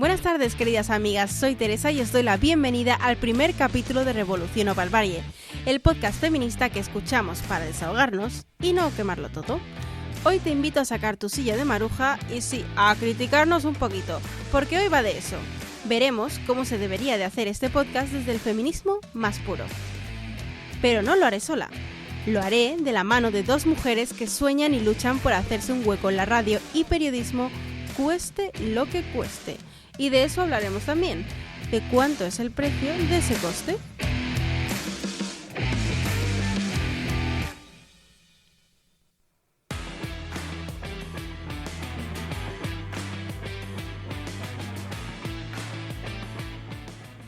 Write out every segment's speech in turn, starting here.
Buenas tardes, queridas amigas, soy Teresa y os doy la bienvenida al primer capítulo de Revolución o Barbarie, el podcast feminista que escuchamos para desahogarnos y no quemarlo todo. Hoy te invito a sacar tu silla de maruja y sí, a criticarnos un poquito, porque hoy va de eso. Veremos cómo se debería de hacer este podcast desde el feminismo más puro. Pero no lo haré sola. Lo haré de la mano de dos mujeres que sueñan y luchan por hacerse un hueco en la radio y periodismo, cueste lo que cueste. Y de eso hablaremos también, de cuánto es el precio de ese coste.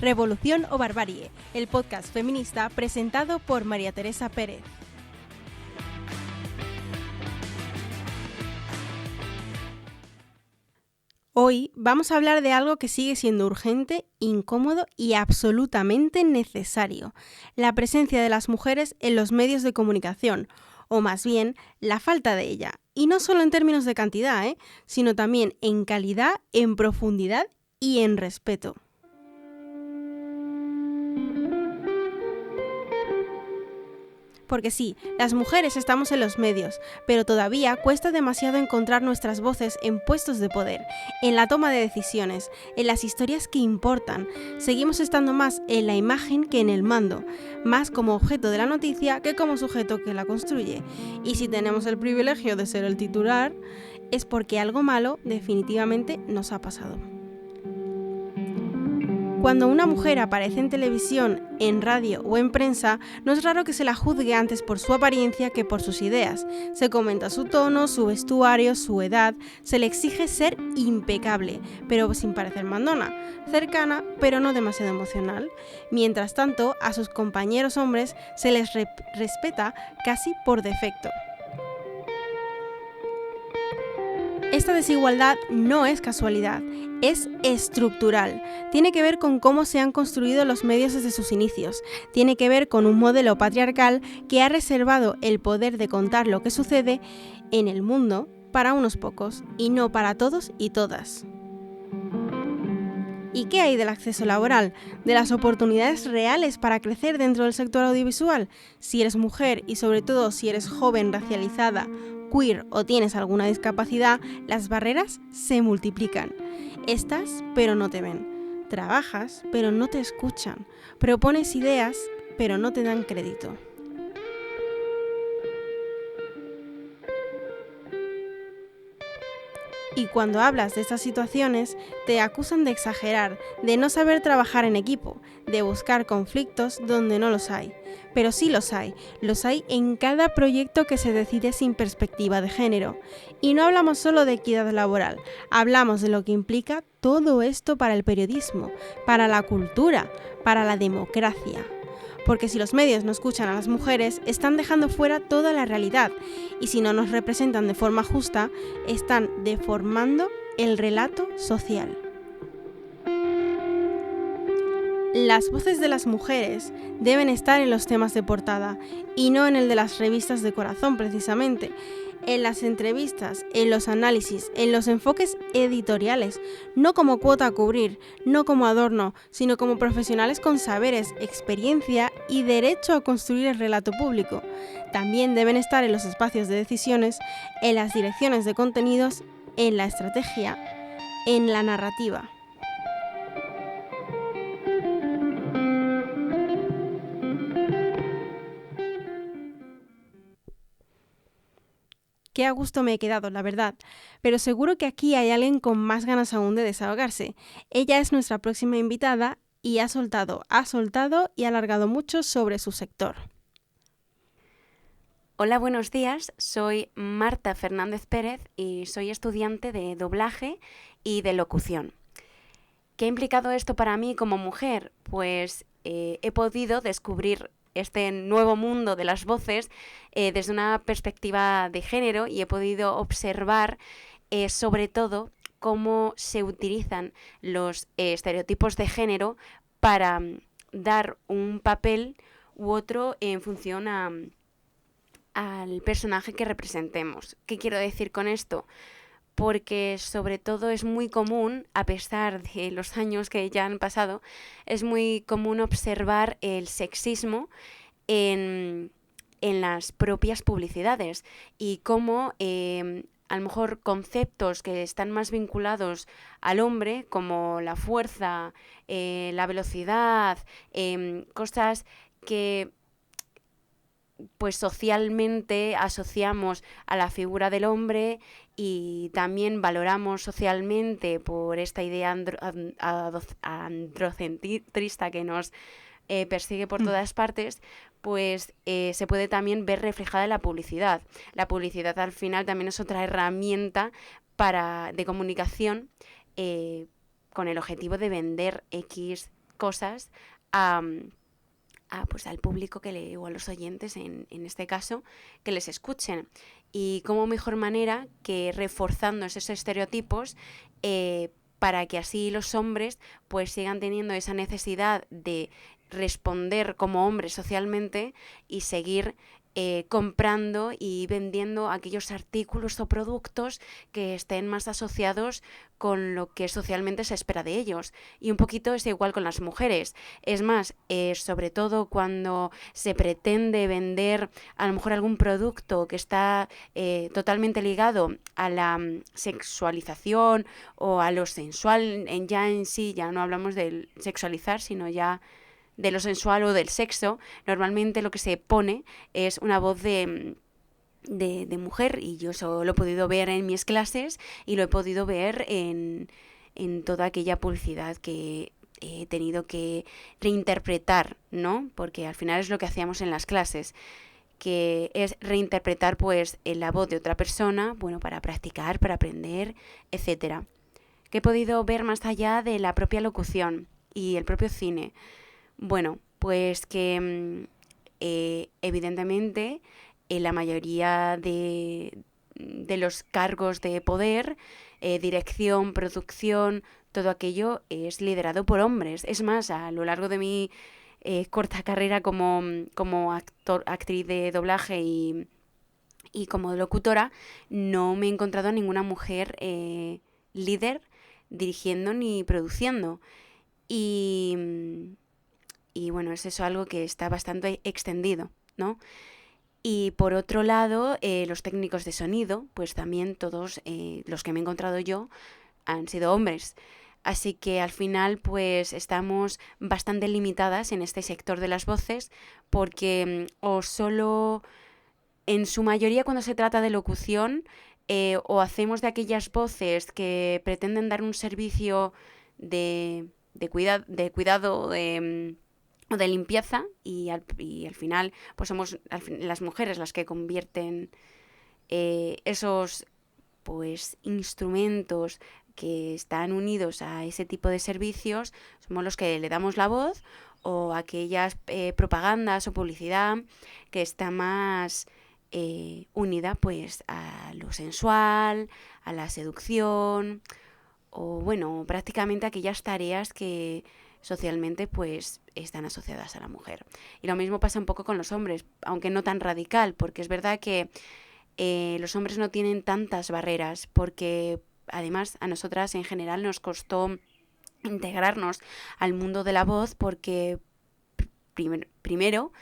Revolución o Barbarie, el podcast feminista presentado por María Teresa Pérez. Hoy vamos a hablar de algo que sigue siendo urgente, incómodo y absolutamente necesario: la presencia de las mujeres en los medios de comunicación, o más bien, la falta de ella. Y no solo en términos de cantidad, sino también en calidad, en profundidad y en respeto. Porque sí, las mujeres estamos en los medios, pero todavía cuesta demasiado encontrar nuestras voces en puestos de poder, en la toma de decisiones, en las historias que importan. Seguimos estando más en la imagen que en el mando, más como objeto de la noticia que como sujeto que la construye. Y si tenemos el privilegio de ser el titular, es porque algo malo definitivamente nos ha pasado. Cuando una mujer aparece en televisión, en radio o en prensa, no es raro que se la juzgue antes por su apariencia que por sus ideas. Se comenta su tono, su vestuario, su edad, se le exige ser impecable, pero sin parecer mandona, cercana, pero no demasiado emocional. Mientras tanto, a sus compañeros hombres se les respeta casi por defecto. Esta desigualdad no es casualidad, es estructural. Tiene que ver con cómo se han construido los medios desde sus inicios. Tiene que ver con un modelo patriarcal que ha reservado el poder de contar lo que sucede en el mundo para unos pocos y no para todos y todas. ¿Y qué hay del acceso laboral? ¿De las oportunidades reales para crecer dentro del sector audiovisual? Si eres mujer y sobre todo si eres joven, racializada, queer o tienes alguna discapacidad, las barreras se multiplican. Estás, pero no te ven. Trabajas, pero no te escuchan. Propones ideas, pero no te dan crédito. Y cuando hablas de estas situaciones, te acusan de exagerar, de no saber trabajar en equipo, de buscar conflictos donde no los hay. Pero sí los hay en cada proyecto que se decide sin perspectiva de género. Y no hablamos solo de equidad laboral, hablamos de lo que implica todo esto para el periodismo, para la cultura, para la democracia. Porque si los medios no escuchan a las mujeres, están dejando fuera toda la realidad, y si no nos representan de forma justa, están deformando el relato social. Las voces de las mujeres deben estar en los temas de portada, y no en el de las revistas de corazón precisamente, en las entrevistas, en los análisis, en los enfoques editoriales, no como cuota a cubrir, no como adorno, sino como profesionales con saberes, experiencia y derecho a construir el relato público. También deben estar en los espacios de decisiones, en las direcciones de contenidos, en la estrategia, en la narrativa. Qué a gusto me he quedado, la verdad, pero seguro que aquí hay alguien con más ganas aún de desahogarse. Ella es nuestra próxima invitada y ha soltado y ha alargado mucho sobre su sector. Hola, buenos días. Soy Marta Fernández Pérez y soy estudiante de doblaje y de locución. ¿Qué ha implicado esto para mí como mujer? Pues he podido descubrir este nuevo mundo de las voces desde una perspectiva de género y he podido observar sobre todo cómo se utilizan los estereotipos de género para dar un papel u otro en función al personaje que representemos. ¿Qué quiero decir con esto? porque sobre todo es muy común, a pesar de los años que ya han pasado, es muy común observar el sexismo en las propias publicidades y cómo a lo mejor conceptos que están más vinculados al hombre, como la fuerza, la velocidad, cosas que pues socialmente asociamos a la figura del hombre y también valoramos socialmente por esta idea androcentrista que nos persigue por todas partes, pues se puede también ver reflejada en la publicidad. La publicidad al final también es otra herramienta de comunicación con el objetivo de vender X cosas pues al público o a los oyentes, en este caso, que les escuchen. Y cómo mejor manera que reforzando esos estereotipos para que así los hombres pues sigan teniendo esa necesidad de responder como hombres socialmente y seguir comprando y vendiendo aquellos artículos o productos que estén más asociados con lo que socialmente se espera de ellos. Y un poquito es igual con las mujeres. Es más, sobre todo cuando se pretende vender a lo mejor algún producto que está totalmente ligado a la sexualización o a lo sensual ya en sí, ya no hablamos del sexualizar, sino ya de lo sensual o del sexo. Normalmente lo que se pone es una voz de mujer, y yo eso lo he podido ver en mis clases y lo he podido ver en toda aquella publicidad que he tenido que reinterpretar, ¿no? Porque al final es lo que hacíamos en las clases, que es reinterpretar pues la voz de otra persona, bueno, para practicar, para aprender, etcétera. Que he podido ver más allá de la propia locución y el propio cine. Bueno, pues que evidentemente la mayoría de los cargos de poder, dirección, producción, todo aquello es liderado por hombres. Es más, a lo largo de mi corta carrera como actriz de doblaje y como locutora, no me he encontrado a ninguna mujer líder dirigiendo ni produciendo. Y bueno, es eso algo que está bastante extendido, ¿no? Y por otro lado, los técnicos de sonido, pues también todos los que me he encontrado yo han sido hombres. Así que al final pues estamos bastante limitadas en este sector de las voces, porque o solo en su mayoría cuando se trata de locución o hacemos de aquellas voces que pretenden dar un servicio de cuidado o de limpieza y al final pues somos las mujeres las que convierten esos pues instrumentos que están unidos a ese tipo de servicios, somos los que le damos la voz, o aquellas propagandas o publicidad que está más unida pues a lo sensual, a la seducción, o bueno, prácticamente aquellas tareas que socialmente pues están asociadas a la mujer. Y lo mismo pasa un poco con los hombres, aunque no tan radical, porque es verdad que los hombres no tienen tantas barreras, porque además a nosotras en general nos costó integrarnos al mundo de la voz, porque primero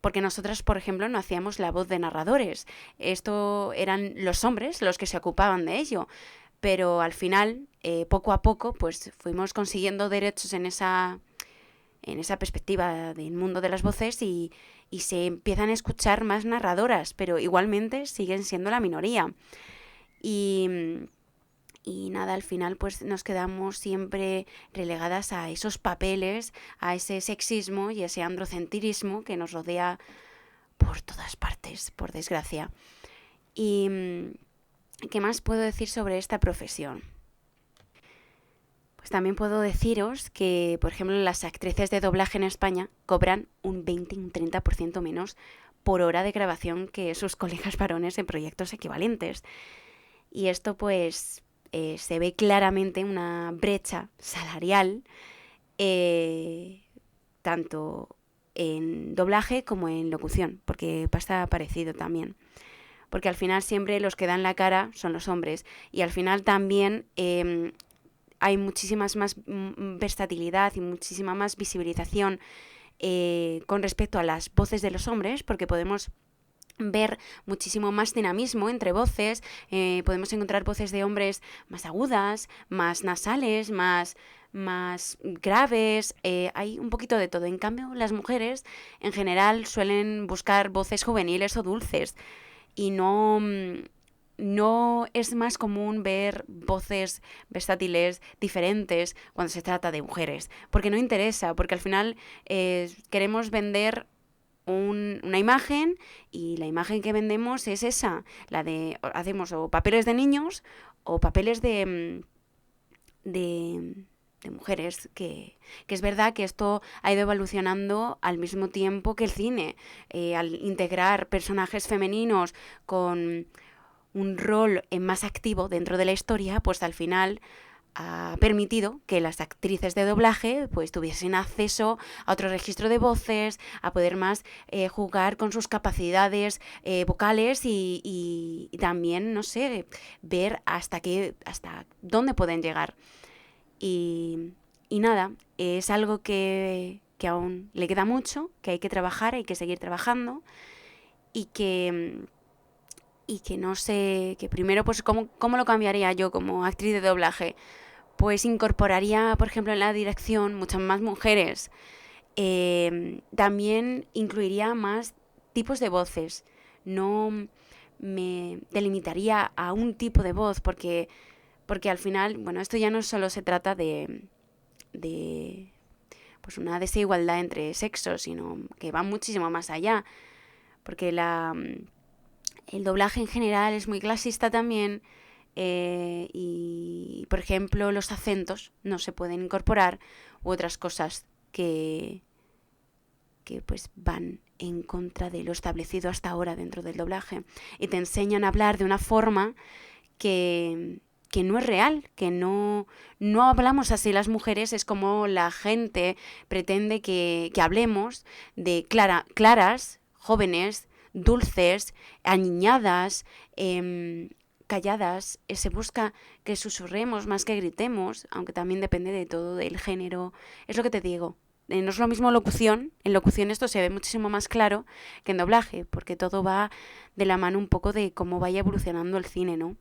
porque nosotras, por ejemplo, no hacíamos la voz de narradores. Esto eran los hombres los que se ocupaban de ello. Pero al final, poco a poco, pues fuimos consiguiendo derechos en esa perspectiva del mundo de las voces y se empiezan a escuchar más narradoras, pero igualmente siguen siendo la minoría. Y nada, al final pues nos quedamos siempre relegadas a esos papeles, a ese sexismo y ese androcentrismo que nos rodea por todas partes, por desgracia. Y ¿qué más puedo decir sobre esta profesión? Pues también puedo deciros que, por ejemplo, las actrices de doblaje en España cobran un 20 y un 30% menos por hora de grabación que sus colegas varones en proyectos equivalentes. Y esto pues se ve claramente una brecha salarial, tanto en doblaje como en locución, porque pasa parecido también. porque al final siempre los que dan la cara son los hombres. Y al final también hay muchísimas más versatilidad y muchísima más visibilización con respecto a las voces de los hombres, porque podemos ver muchísimo más dinamismo entre voces, podemos encontrar voces de hombres más agudas, más nasales, más graves, hay un poquito de todo. En cambio, las mujeres en general suelen buscar voces juveniles o dulces y no es más común ver voces versátiles diferentes cuando se trata de mujeres, porque no interesa, porque al final queremos vender una imagen, y la imagen que vendemos es esa, la de hacemos o papeles de niños o papeles de mujeres, que es verdad que esto ha ido evolucionando al mismo tiempo que el cine, al integrar personajes femeninos con un rol más activo dentro de la historia, pues al final ha permitido que las actrices de doblaje pues tuviesen acceso a otro registro de voces, a poder más jugar con sus capacidades vocales y también, no sé, ver hasta dónde pueden llegar. Y nada, es algo que aún le queda mucho, que hay que trabajar, hay que seguir trabajando y que no sé, que primero pues ¿cómo lo cambiaría yo como actriz de doblaje? Pues incorporaría, por ejemplo, en la dirección muchas más mujeres. También incluiría más tipos de voces. No me delimitaría a un tipo de voz, porque al final, bueno, esto ya no solo se trata de pues una desigualdad entre sexos, sino que va muchísimo más allá. Porque el doblaje en general es muy clasista también. Y, por ejemplo, los acentos no se pueden incorporar, u otras cosas que pues van en contra de lo establecido hasta ahora dentro del doblaje, y te enseñan a hablar de una forma que no es real, que no hablamos así las mujeres. Es como la gente pretende que hablemos de claras, jóvenes, dulces, aniñadas, calladas. Se busca que susurremos más que gritemos, aunque también depende de todo, del género. Es lo que te digo, no es lo mismo locución. En locución esto se ve muchísimo más claro que en doblaje, porque todo va de la mano un poco de cómo vaya evolucionando el cine, ¿no?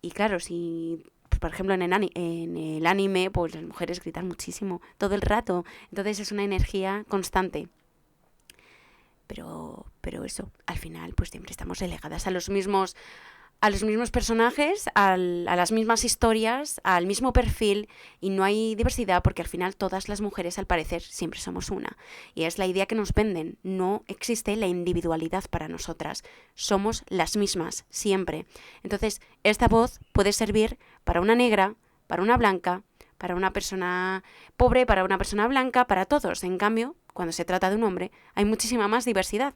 Y claro, si por ejemplo en el anime, pues las mujeres gritan muchísimo todo el rato, entonces es una energía constante. Pero eso, al final pues siempre estamos relegadas a los mismos personajes, a las mismas historias, al mismo perfil, y no hay diversidad, porque al final todas las mujeres, al parecer, siempre somos una. Y es la idea que nos venden. No existe la individualidad para nosotras. Somos las mismas, siempre. Entonces, esta voz puede servir para una negra, para una blanca, para una persona pobre, para una persona blanca, para todos. En cambio, cuando se trata de un hombre, hay muchísima más diversidad.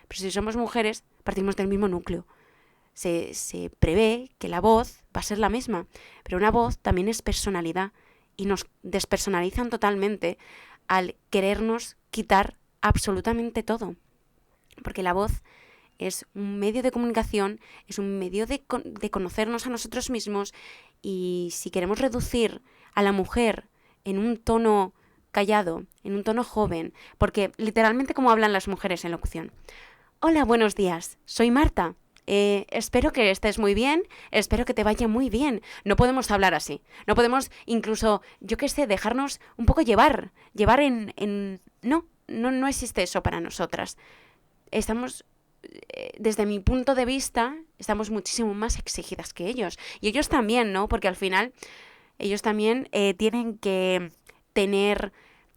Pero si somos mujeres, partimos del mismo núcleo. Se prevé que la voz va a ser la misma, pero una voz también es personalidad, y nos despersonalizan totalmente al querernos quitar absolutamente todo, porque la voz es un medio de comunicación, es un medio de conocernos a nosotros mismos, y si queremos reducir a la mujer en un tono callado, en un tono joven, porque literalmente como hablan las mujeres en locución: hola, buenos días, soy Marta. Espero que estés muy bien, espero que te vaya muy bien. No podemos hablar así. No podemos incluso, yo qué sé, dejarnos un poco llevar en... No existe eso para nosotras. Estamos, desde mi punto de vista, estamos muchísimo más exigidas que ellos. Y ellos también, ¿no? Porque al final ellos también tienen que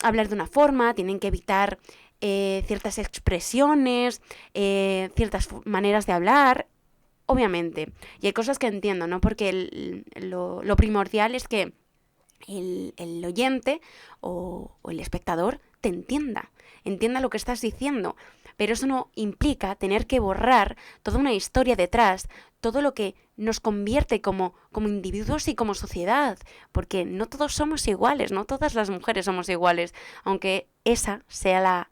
hablar de una forma, tienen que evitar ciertas expresiones, ciertas maneras de hablar, obviamente. Y hay cosas que entiendo, ¿no? Porque lo primordial es que el oyente o el espectador te entienda lo que estás diciendo. Pero eso no implica tener que borrar toda una historia detrás, todo lo que nos convierte como individuos y como sociedad, porque no todos somos iguales, no todas las mujeres somos iguales, aunque esa sea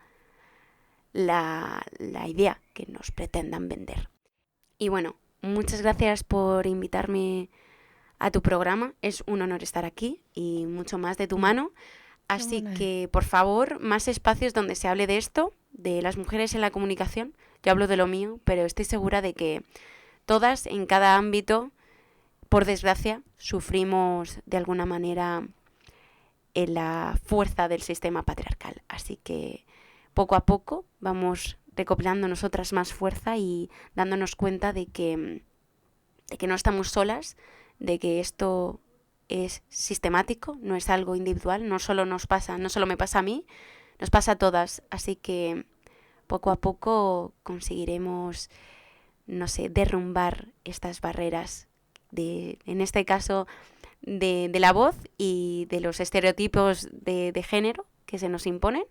la idea que nos pretendan vender. Y bueno, muchas gracias por invitarme a tu programa. Es un honor estar aquí y mucho más de tu mano. Así que, por favor, más espacios donde se hable de esto, de las mujeres en la comunicación. Yo hablo de lo mío, pero estoy segura de que todas, en cada ámbito, por desgracia, sufrimos de alguna manera en la fuerza del sistema patriarcal. Así que, poco a poco, vamos recopilando nosotras más fuerza y dándonos cuenta de que no estamos solas, de que esto es sistemático, no es algo individual, no solo me pasa a mí, nos pasa a todas. Así que poco a poco conseguiremos, no sé, derrumbar estas barreras, en este caso, de la voz y de los estereotipos de género que se nos imponen.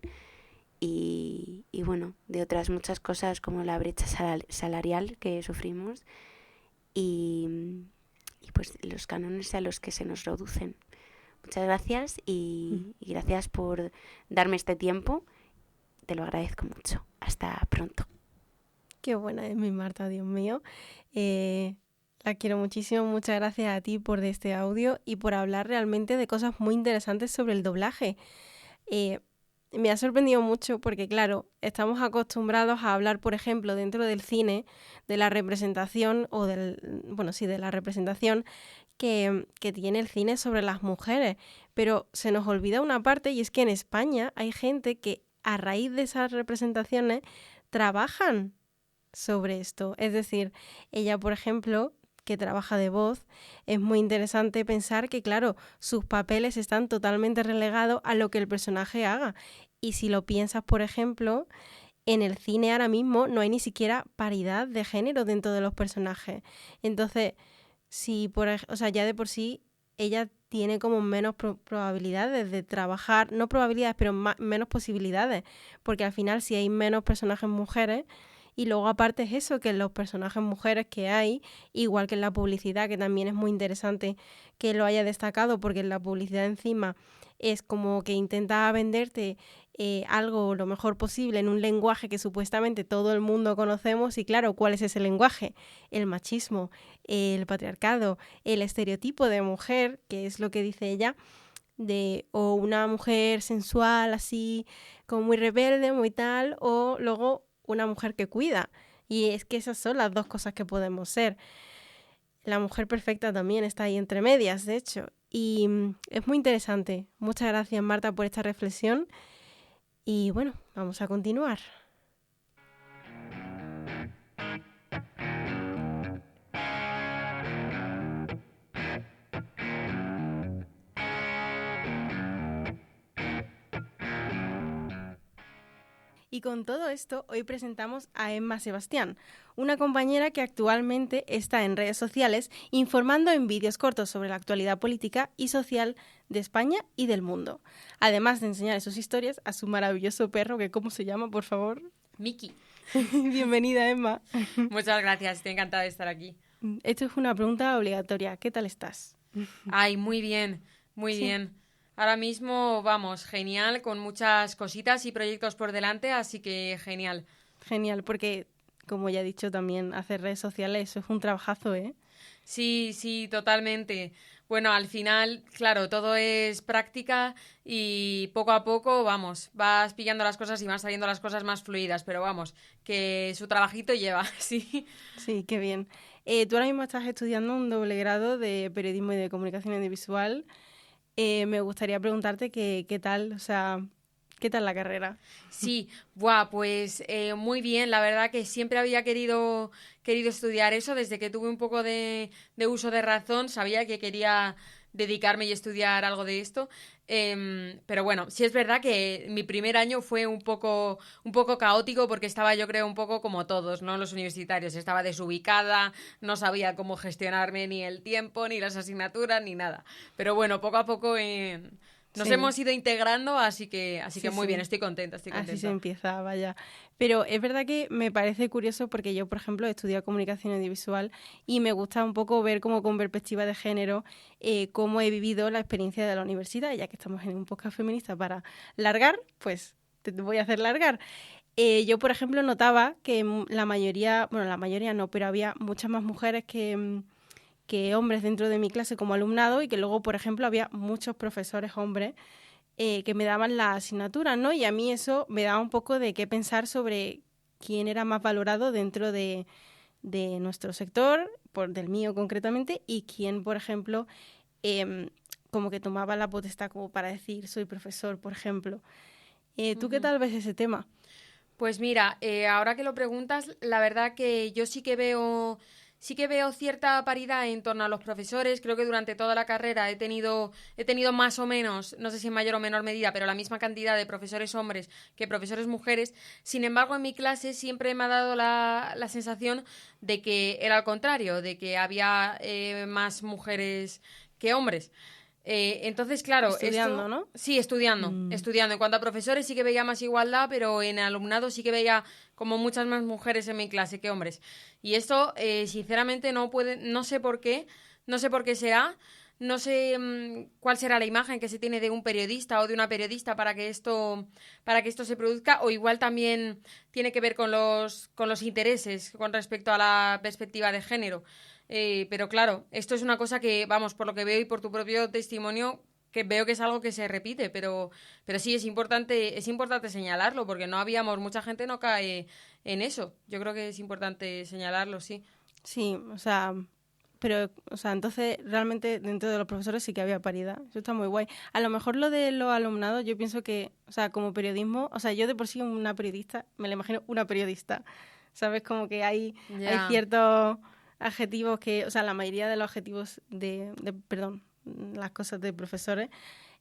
Y bueno, de otras muchas cosas como la brecha salarial que sufrimos y pues los cánones a los que se nos reducen. Muchas gracias y gracias por darme este tiempo. Te lo agradezco mucho. Hasta pronto. Qué buena es mi Marta, Dios mío. La quiero muchísimo. Muchas gracias a ti por este audio y por hablar realmente de cosas muy interesantes sobre el doblaje. Me ha sorprendido mucho porque, claro, estamos acostumbrados a hablar, por ejemplo, dentro del cine, de la representación de la representación que tiene el cine sobre las mujeres. Pero se nos olvida una parte y es que en España hay gente que a raíz de esas representaciones trabajan sobre esto. Es decir, ella, por ejemplo, que trabaja de voz, es muy interesante pensar que, claro, sus papeles están totalmente relegados a lo que el personaje haga. Y si lo piensas, por ejemplo, en el cine ahora mismo no hay ni siquiera paridad de género dentro de los personajes. Entonces, ya de por sí ella tiene como menos probabilidades de trabajar, no probabilidades, pero menos posibilidades, porque al final si hay menos personajes mujeres. Y luego aparte es eso, que los personajes mujeres que hay, igual que en la publicidad, que también es muy interesante que lo haya destacado, porque en la publicidad encima es como que intenta venderte algo lo mejor posible en un lenguaje que supuestamente todo el mundo conocemos. Y claro, ¿cuál es ese lenguaje? El machismo, el patriarcado, el estereotipo de mujer, que es lo que dice ella, o una mujer sensual así, como muy rebelde, muy tal, o luego una mujer que cuida. Y es que esas son las dos cosas que podemos ser. La mujer perfecta también está ahí entre medias, de hecho. Y es muy interesante. Muchas gracias, Marta, por esta reflexión. Y bueno, vamos a continuar. Y con todo esto, hoy presentamos a Emma Sebastián, una compañera que actualmente está en redes sociales informando en vídeos cortos sobre la actualidad política y social de España y del mundo. Además de enseñar sus historias a su maravilloso perro, que ¿cómo se llama, por favor? Miki. Bienvenida, Emma. Muchas gracias, estoy encantada de estar aquí. Esto es una pregunta obligatoria. ¿Qué tal estás? Ay, muy bien, muy bien. Ahora mismo, vamos, genial, con muchas cositas y proyectos por delante, así que genial. Genial, porque, como ya he dicho también, hacer redes sociales, eso es un trabajazo, ¿eh? Sí, totalmente. Bueno, al final, claro, todo es práctica y poco a poco, vamos, vas pillando las cosas y van saliendo las cosas más fluidas, pero vamos, que su trabajito lleva, sí. Sí, qué bien. Tú ahora mismo estás estudiando un doble grado de periodismo y de comunicación audiovisual. Me gustaría preguntarte qué tal, o sea, ¿qué tal la carrera? Sí, pues muy bien, la verdad que siempre había querido estudiar eso desde que tuve un poco de uso de razón, sabía que quería dedicarme y estudiar algo de esto, pero bueno, sí es verdad que mi primer año fue un poco caótico porque estaba yo creo un poco como todos, ¿no? Los universitarios, estaba desubicada, no sabía cómo gestionarme ni el tiempo, ni las asignaturas, ni nada, pero bueno, poco a poco nos hemos ido integrando, así que muy bien, estoy contenta. Así se empieza, vaya. Pero es verdad que me parece curioso porque yo, por ejemplo, he estudiado comunicación audiovisual y me gusta un poco ver como con perspectiva de género cómo he vivido la experiencia de la universidad. Y ya que estamos en un podcast feminista para largar, pues te voy a hacer largar. yo, por ejemplo, notaba que la mayoría no, pero había muchas más mujeres que hombres dentro de mi clase como alumnado y que luego, por ejemplo, había muchos profesores hombres que me daban la asignatura, ¿no? Y a mí eso me daba un poco de qué pensar sobre quién era más valorado dentro de nuestro sector, del mío concretamente, y quién, por ejemplo, como que tomaba la potestad como para decir soy profesor, por ejemplo. ¿Tú qué tal ves ese tema? Pues mira, ahora que lo preguntas, la verdad que yo sí que veo cierta paridad en torno a los profesores. Creo que durante toda la carrera he tenido más o menos, no sé si en mayor o menor medida, pero la misma cantidad de profesores hombres que profesores mujeres. Sin embargo, en mi clase siempre me ha dado la sensación de que era al contrario, de que había más mujeres que hombres. Entonces, claro, Estudiando, esto... ¿no? Sí, estudiando. En cuanto a profesores sí que veía más igualdad, pero en alumnado sí que veía como muchas más mujeres en mi clase que hombres. Y esto, sinceramente, no sé por qué, no sé por qué será, no sé cuál será la imagen que se tiene de un periodista o de una periodista para que esto se produzca, o igual también tiene que ver con los intereses con respecto a la perspectiva de género. Pero claro, esto es una cosa que, vamos, por lo que veo y por tu propio testimonio, que veo que es algo que se repite, pero sí es importante señalarlo, porque no habíamos, mucha gente no cae en eso. Yo creo que es importante señalarlo, sí. Sí, o sea, entonces realmente dentro de los profesores sí que había paridad. Eso está muy guay. A lo mejor lo de los alumnados, yo pienso que, o sea, como periodismo, o sea, yo de por sí una periodista, me la imagino una periodista, ¿sabes? Como que hay Ya. ciertos adjetivos que, o sea, la mayoría de los adjetivos perdón, las cosas de profesores,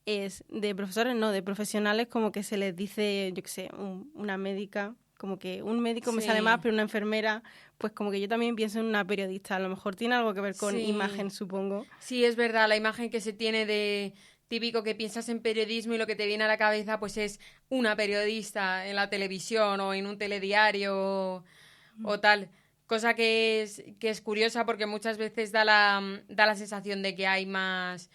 de profesores no, de profesionales como que se les dice, yo qué sé, una médica, como que un médico me sale más, Sí, pero una enfermera, pues como que yo también pienso en una periodista. A lo mejor tiene algo que ver con sí. imagen, supongo. Sí, es verdad, la imagen que se tiene de típico que piensas en periodismo y lo que te viene a la cabeza pues es una periodista en la televisión o en un telediario o tal. Cosa que es curiosa porque muchas veces da la sensación de que hay más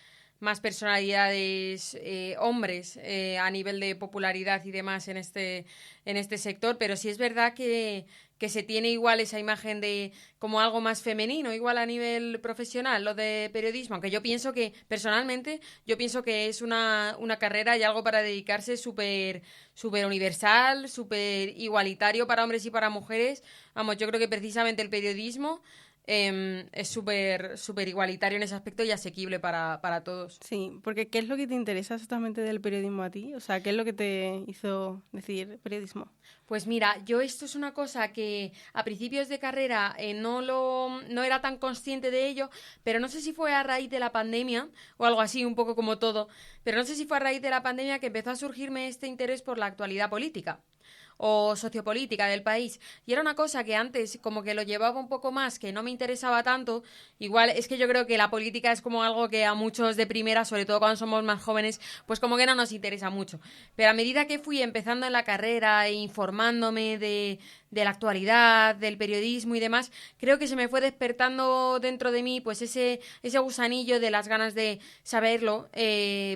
personalidades hombres a nivel de popularidad y demás en este sector, pero sí es verdad que se tiene igual esa imagen de como algo más femenino, igual a nivel profesional, lo de periodismo, aunque yo pienso que, personalmente, yo pienso que es una carrera y algo para dedicarse súper universal, súper igualitario para hombres y para mujeres. Vamos, yo creo que precisamente el periodismo es súper igualitario en ese aspecto y asequible para todos. Sí, porque ¿qué es lo que te interesa exactamente del periodismo a ti? O sea, ¿qué es lo que te hizo decidir periodismo? Pues mira, yo esto es una cosa que a principios de carrera no era tan consciente de ello, pero no sé si fue a raíz de la pandemia o algo así, un poco como todo, pero no sé si fue a raíz de la pandemia que empezó a surgirme este interés por la actualidad política o sociopolítica del país. Y era una cosa que antes como que lo llevaba un poco más, que no me interesaba tanto. Igual es que yo creo que la política es como algo que a muchos de primera, sobre todo cuando somos más jóvenes, pues como que no nos interesa mucho. Pero a medida que fui empezando en la carrera e informándome de la actualidad, del periodismo y demás, creo que se me fue despertando dentro de mí pues ese gusanillo de las ganas de saberlo,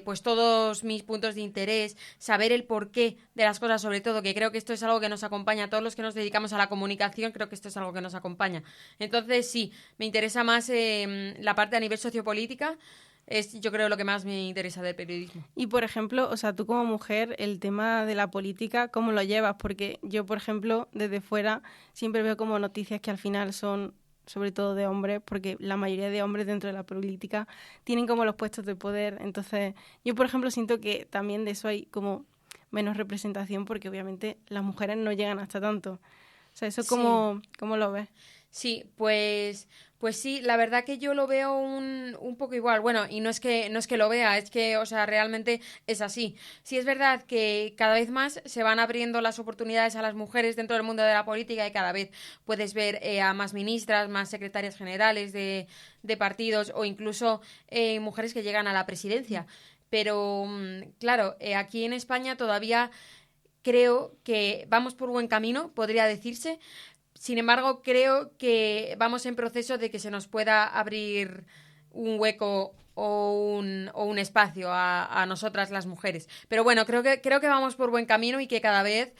pues todos mis puntos de interés, saber el porqué de las cosas, sobre todo, que creo que esto es algo que nos acompaña a todos los que nos dedicamos a la comunicación, creo que esto es algo que nos acompaña. Entonces, sí, me interesa más la parte a nivel sociopolítica, es yo creo lo que más me interesa del periodismo. Y, por ejemplo, o sea, tú como mujer, el tema de la política, ¿cómo lo llevas? Porque yo, por ejemplo, desde fuera siempre veo como noticias que al final son sobre todo de hombres, porque la mayoría de hombres dentro de la política tienen como los puestos de poder. Entonces, yo, por ejemplo, siento que también de eso hay como menos representación, porque obviamente las mujeres no llegan hasta tanto. O sea, ¿eso Sí. cómo lo ves? Sí, pues sí, la verdad que yo lo veo un poco igual. Bueno, y no es que lo vea, es que, o sea, realmente es así. Sí es verdad que cada vez más se van abriendo las oportunidades a las mujeres dentro del mundo de la política y cada vez puedes ver a más ministras, más secretarias generales de partidos o incluso mujeres que llegan a la presidencia. Pero, claro, aquí en España todavía creo que vamos por buen camino, podría decirse. Sin embargo, creo que vamos en proceso de que se nos pueda abrir un hueco o un espacio a nosotras las mujeres. Pero bueno, creo que vamos por buen camino y que cada vez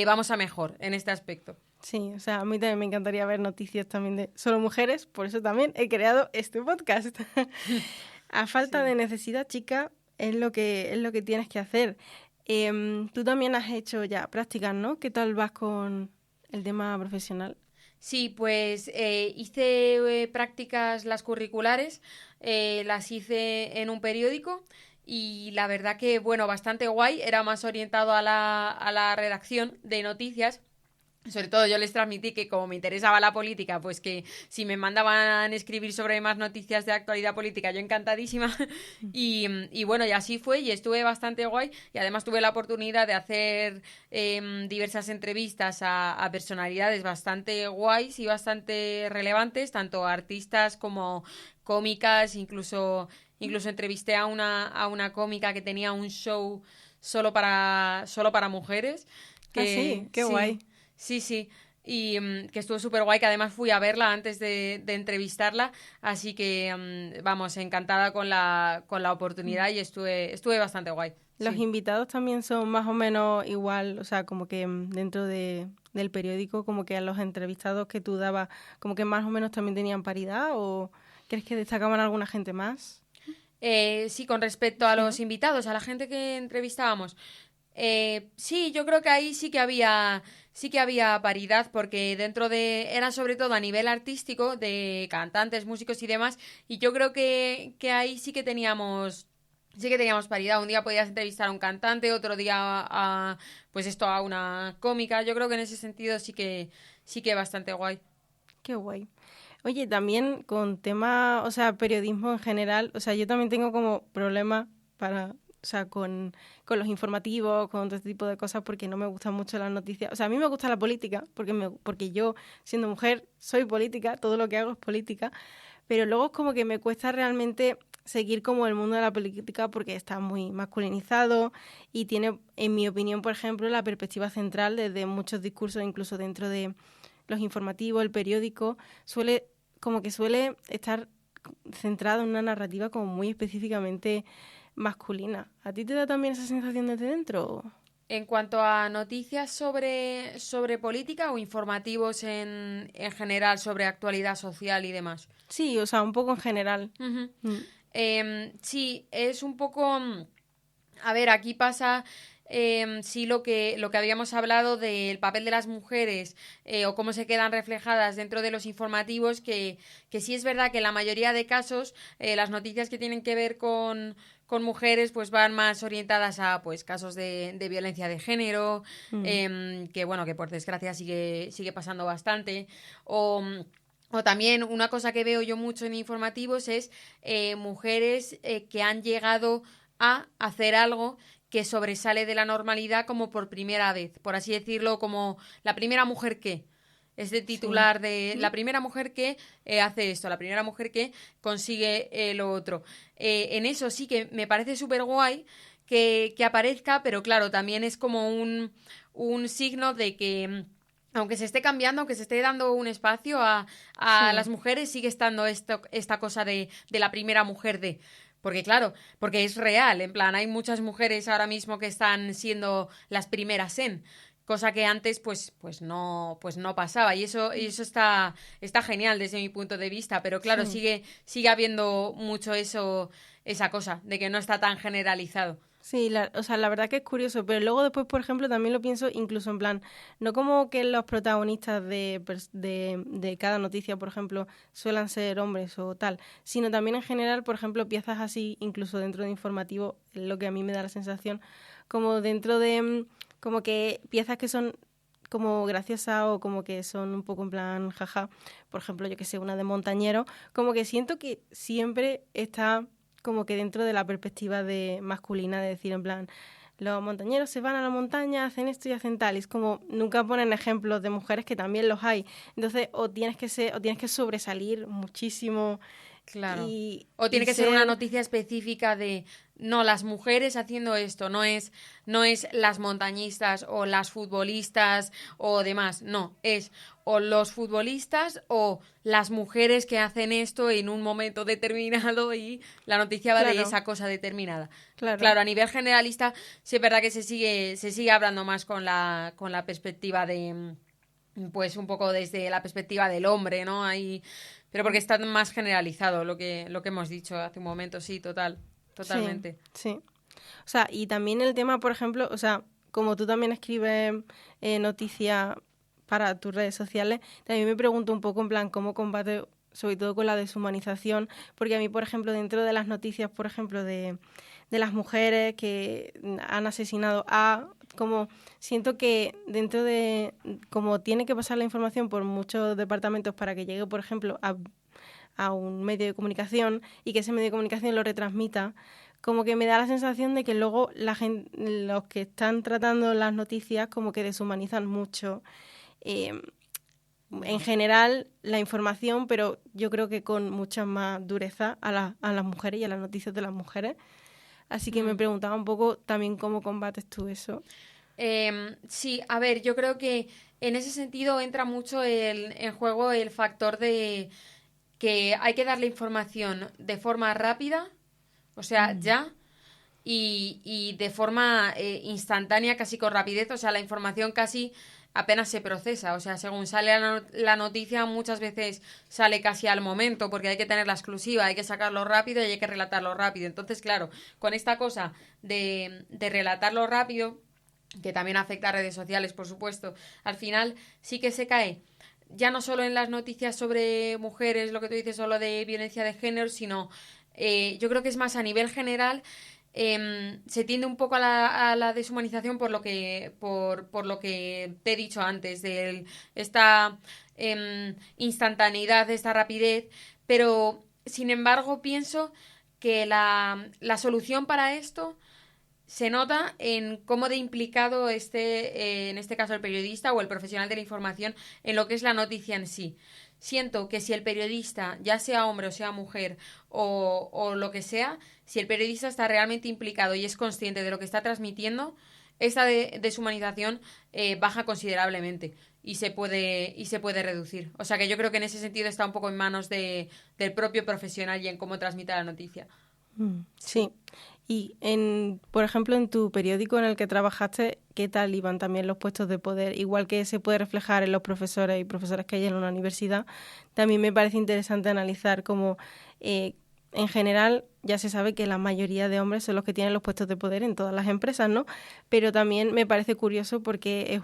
vamos a mejor en este aspecto. Sí, o sea, a mí también me encantaría ver noticias también de solo mujeres, por eso también he creado este podcast. A falta de necesidad, chica, es lo que tienes que hacer. Tú también has hecho ya prácticas, ¿no? ¿Qué tal vas con el tema profesional? Sí, pues hice prácticas las curriculares, las hice en un periódico y la verdad que, bueno, bastante guay, era más orientado a la redacción de noticias. Sobre todo yo les transmití que como me interesaba la política, pues que si me mandaban escribir sobre más noticias de actualidad política, yo encantadísima. Y bueno, y así fue y estuve bastante guay. Y además tuve la oportunidad de hacer diversas entrevistas a personalidades bastante guays y bastante relevantes, tanto artistas como cómicas, incluso entrevisté a una cómica que tenía un show solo para mujeres. Sí, qué guay. Sí, sí, y que estuvo súper guay, que además fui a verla antes de entrevistarla, así que vamos, encantada con la oportunidad y estuve bastante guay. Los invitados también son más o menos igual, o sea, como que dentro del periódico, como que a los entrevistados que tú dabas, como que más o menos también tenían paridad, ¿o crees que destacaban alguna gente más? Sí, con respecto a los invitados, a la gente que entrevistábamos. Sí, yo creo que ahí sí que había paridad, porque era sobre todo a nivel artístico, de cantantes, músicos y demás, y yo creo que ahí sí que teníamos paridad. Un día podías entrevistar a un cantante, otro día a una cómica. Yo creo que en ese sentido sí que bastante guay. Qué guay. Oye, también con tema, o sea, periodismo en general, o sea, yo también tengo como problema o sea, con los informativos, con todo este tipo de cosas, porque no me gustan mucho las noticias. O sea, a mí me gusta la política, porque yo, siendo mujer, soy política, todo lo que hago es política, pero luego es como que me cuesta realmente seguir como el mundo de la política porque está muy masculinizado y tiene, en mi opinión, por ejemplo, la perspectiva central desde muchos discursos, incluso dentro de los informativos, el periódico, suele estar centrado en una narrativa como muy específicamente masculina. ¿A ti te da también esa sensación desde dentro? En cuanto a noticias sobre política o informativos en general sobre actualidad social y demás. Sí, o sea, un poco en general. Uh-huh. Sí, es un poco... A ver, aquí pasa... sí, lo que habíamos hablado del papel de las mujeres o cómo se quedan reflejadas dentro de los informativos, que sí es verdad que en la mayoría de casos las noticias que tienen que ver con mujeres pues van más orientadas a pues casos de violencia de género, que bueno, que por desgracia sigue pasando bastante, o también una cosa que veo yo mucho en informativos es mujeres que han llegado a hacer algo que sobresale de la normalidad como por primera vez, por así decirlo, como la primera mujer que es de titular de la primera mujer que hace esto, la primera mujer que consigue lo otro. En eso sí que me parece súper guay que aparezca, pero claro, también es como un signo de que aunque se esté cambiando, aunque se esté dando un espacio a las mujeres, sigue estando esta cosa de la primera mujer de... Porque claro, porque es real, en plan, hay muchas mujeres ahora mismo que están siendo las primeras en, cosa que antes pues no pasaba, y eso está genial desde mi punto de vista, pero claro, sigue habiendo mucho esa cosa de que no está tan generalizado. Sí, o sea, la verdad que es curioso, pero luego después, por ejemplo, también lo pienso incluso en plan, no como que los protagonistas de cada noticia, por ejemplo, suelan ser hombres o tal, sino también en general, por ejemplo, piezas así, incluso dentro de informativo, lo que a mí me da la sensación, como dentro de, como que piezas que son como graciosas o como que son un poco en plan jaja, por ejemplo, yo que sé, una de montañero, como que siento que siempre está como que dentro de la perspectiva de masculina, de decir en plan, los montañeros se van a la montaña, hacen esto y hacen tal, y es como nunca ponen ejemplos de mujeres que también los hay. Entonces, o tienes que sobresalir muchísimo Claro. Y, O tiene y que ser una ser- noticia específica de, no, las mujeres haciendo esto, no es las montañistas o las futbolistas o demás, no, es o los futbolistas o las mujeres que hacen esto en un momento determinado y la noticia va de Claro, esa cosa determinada. claro. Claro, a nivel generalista sí es verdad que se sigue hablando más con la perspectiva de, pues un poco desde la perspectiva del hombre, ¿no? Ahí, pero porque está más generalizado lo que hemos dicho hace un momento, sí, Sí, totalmente. sí. O sea, y también el tema, por ejemplo, o sea, como tú también escribes noticias para tus redes sociales, también me pregunto un poco en plan cómo combate, sobre todo con la deshumanización, porque a mí, por ejemplo, dentro de las noticias, por ejemplo, de las mujeres que han asesinado a, como siento que dentro de, como tiene que pasar la información por muchos departamentos para que llegue, por ejemplo, a un medio de comunicación y que ese medio de comunicación lo retransmita, como que me da la sensación de que luego la gente, los que están tratando las noticias como que deshumanizan mucho eh, en Ya. general la información, pero yo creo que con mucha más dureza a las mujeres y a las noticias de las mujeres. Así que me Mm. preguntaba un poco también cómo combates tú eso. Sí, a ver, yo creo que en ese sentido entra mucho en juego el factor de que hay que darle información de forma rápida, o sea, ya, y de forma instantánea, casi con rapidez, o sea, la información casi apenas se procesa, o sea, según sale la noticia muchas veces sale casi al momento porque hay que tener la exclusiva, hay que sacarlo rápido y hay que relatarlo rápido. Entonces, claro, con esta cosa de relatarlo rápido, que también afecta a redes sociales, por supuesto, al final sí que se cae ya no solo en las noticias sobre mujeres, lo que tú dices, solo de violencia de género, sino yo creo que es más a nivel general. Se tiende un poco a la deshumanización por lo que te he dicho antes, de esta instantaneidad, de esta rapidez, pero sin embargo pienso que la solución para esto se nota en cómo de implicado esté, en este caso, el periodista o el profesional de la información en lo que es la noticia en sí. Siento que si el periodista, ya sea hombre o sea mujer o lo que sea, si el periodista está realmente implicado y es consciente de lo que está transmitiendo, esta deshumanización baja considerablemente y se puede reducir. O sea que yo creo que en ese sentido está un poco en manos del propio profesional y en cómo transmite la noticia. Sí. Y por ejemplo, en tu periódico en el que trabajaste, ¿qué tal iban también los puestos de poder? Igual que se puede reflejar en los profesores y profesoras que hay en una universidad, también me parece interesante analizar cómo, en general, ya se sabe que la mayoría de hombres son los que tienen los puestos de poder en todas las empresas, ¿no? Pero también me parece curioso porque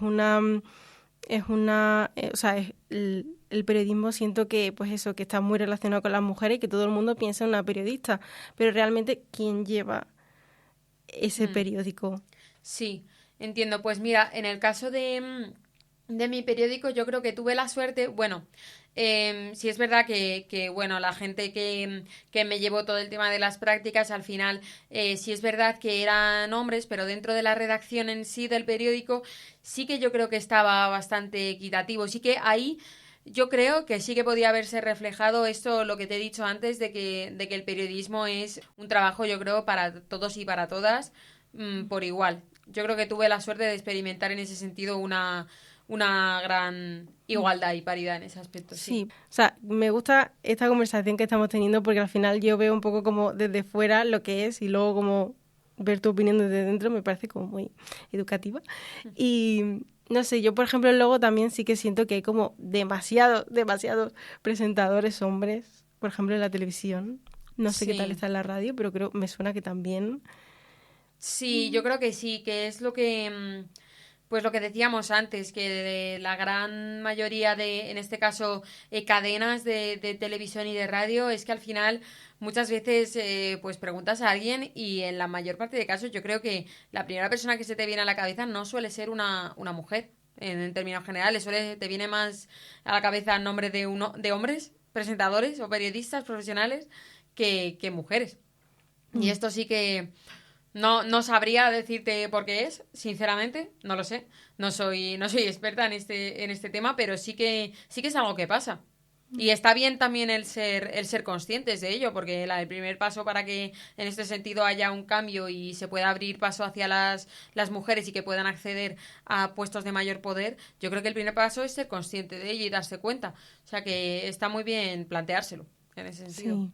o sea, el periodismo siento que, pues eso, que está muy relacionado con las mujeres y que todo el mundo piensa en una periodista, pero realmente, ¿quién lleva ese Mm. periódico? Sí, entiendo. Pues mira, en el caso de mi periódico, yo creo que tuve la suerte, bueno, sí es verdad que, bueno, la gente que me llevó todo el tema de las prácticas, al final, sí es verdad que eran hombres, pero dentro de la redacción en sí del periódico, sí que yo creo que estaba bastante equitativo. Sí que ahí yo creo que sí que podía haberse reflejado esto, lo que te he dicho antes, de que el periodismo es un trabajo, yo creo, para todos y para todas, por igual. Yo creo que tuve la suerte de experimentar en ese sentido una gran igualdad y paridad en ese aspecto, sí. Sí, o sea, me gusta esta conversación que estamos teniendo porque al final yo veo un poco como desde fuera lo que es y luego como ver tu opinión desde dentro me parece como muy educativa. Y no sé, yo por ejemplo luego también sí que siento que hay como demasiados presentadores hombres, por ejemplo en la televisión. No sé qué tal Sí. está en la radio, pero creo, me suena que también. Sí, yo creo que sí, que es lo que, pues lo que decíamos antes, que de la gran mayoría de, en este caso, cadenas de televisión y de radio, es que al final muchas veces, pues preguntas a alguien y en la mayor parte de casos yo creo que la primera persona que se te viene a la cabeza no suele ser una mujer, en términos generales, te viene más a la cabeza el nombre de hombres, presentadores o periodistas profesionales que mujeres. Y Mm. esto sí que no sabría decirte por qué es, sinceramente, no lo sé. No soy experta en este tema, pero sí que es algo que pasa. Y está bien también el ser conscientes de ello, porque el primer paso para que en este sentido haya un cambio y se pueda abrir paso hacia las mujeres y que puedan acceder a puestos de mayor poder, yo creo que el primer paso es ser consciente de ello y darse cuenta. O sea que está muy bien planteárselo en ese sentido. Sí.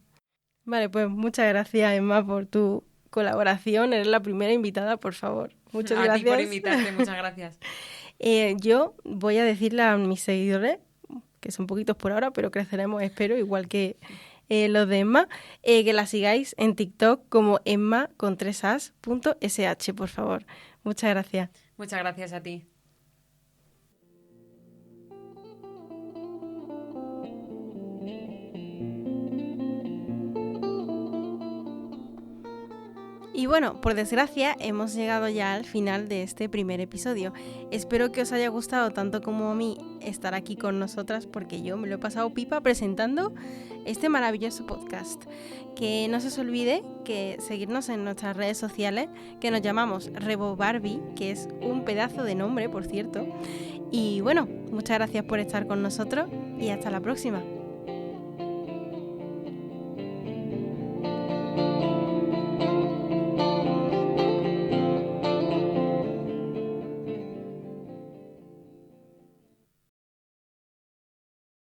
Vale, pues muchas gracias, Emma, por tu colaboración. Eres la primera invitada, por favor. Muchas gracias. A ti por invitarte, muchas gracias. Yo voy a decirle a mis seguidores, que son poquitos por ahora, pero creceremos, espero, igual que los de Emma, que la sigáis en TikTok como emma.sh, por favor. Muchas gracias. Muchas gracias a ti. Y bueno, por desgracia hemos llegado ya al final de este primer episodio. Espero que os haya gustado tanto como a mí estar aquí con nosotras, porque yo me lo he pasado pipa presentando este maravilloso podcast. Que no se os olvide que seguirnos en nuestras redes sociales, que nos llamamos Rebo Barbie, que es un pedazo de nombre, por cierto. Y bueno, muchas gracias por estar con nosotros y hasta la próxima.